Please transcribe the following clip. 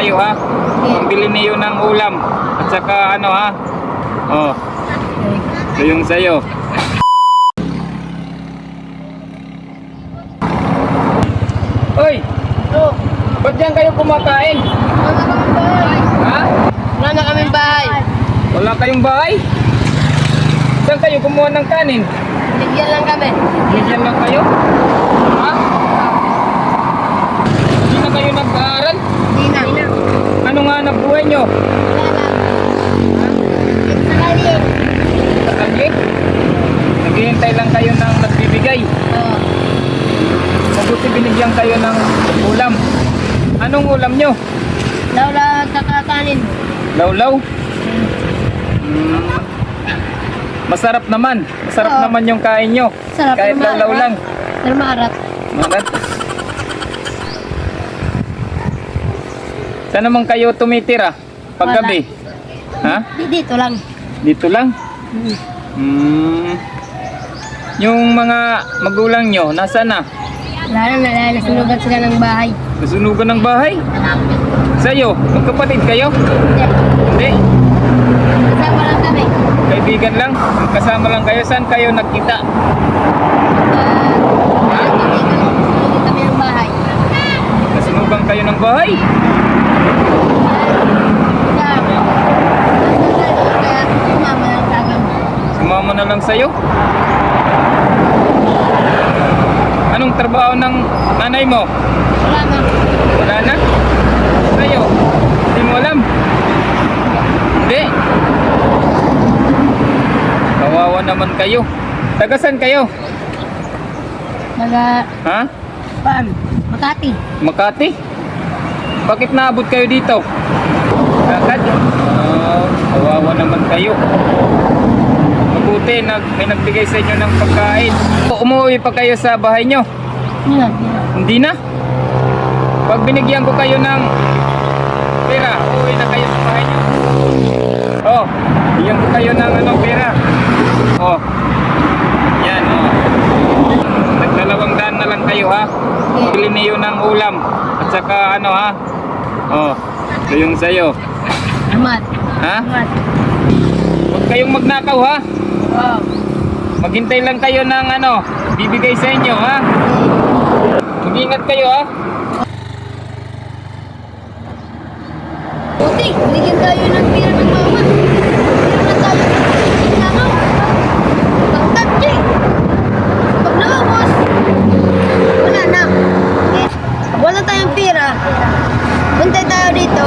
kayo ha. Pambili niyo ng ulam. At saka ano ha. Oh. Ito yung sayo. Hoy! Oh, Ba't diyan kayo kumakain? wala kaming bahay. Ha? Wala na kaming bahay. Wala kayong bahay? Saan kayo kumuha ng kanin? Bigyan lang kami. Bigyan lang kayo? Ha? Hindi na kayo nag-aaral? Hindi na. Ano nga hanap buhay nyo? Wala na. Sakali. Sakali? Naghihintay lang kayo ng nagbibigay. Oo. Mabuti binigyan kayo ng ulam. Anong ulam nyo? Lawla at saka kanin. Lawlaw? Masarap naman. Masarap Oo. naman yung kain nyo. Sarap. Kahit lawlaw lang. Pero maarat. Marat. Saan naman kayo tumitira? Paggabi? Ha? Dito lang. Dito lang? Yung mga magulang nyo, nasa na? Wala na. Nasunugan sila ng bahay. Nasunugan ng bahay? Sa'yo, magkapatid kayo? Hindi. Hindi. Kasama lang kami. Kaibigan lang? Kasama lang kayo? Saan kayo nagkita? Nasunugan kami ng bahay. Nasunugan kayo ng bahay? Kaya sumama lang sa akin. Sumama na lang sa'yo? Anong trabaho ng nanay mo? Wala na. Wala na? Sa'yo? Hindi mo alam? Hindi? Kawawa naman kayo. Tagasan kayo? Ha? Paan? Makati. Makati? Bakit naabot kayo dito? Lakad? Kawawa naman kayo. Mabuti, may nagbigay sa inyo ng pagkain. Umuwi pa kayo sa bahay nyo? Yan. Hindi na? Pag binigyan ko kayo ng pera, uuwi na kayo sa bahay nyo? Oh, bigyan ko kayo ng pera. Oh, yan oh. Nagdalawang-daan na lang kayo ha. Bili niyo ng ulam. At saka ha. Oh, ito yung sayo. Amat. Ha? Amat. Huwag kayong magnakaw ha. Wow. Maghintay lang kayo ng bibigay sa inyo ha. Mag-ingat kayo ha. Puti, binigyan tayo ng pira ng mama. Pira na tayo ng langaw. Pagkat, Jay. Pag naubos, wala na. Pag wala tayong pira, buntay tayo dito.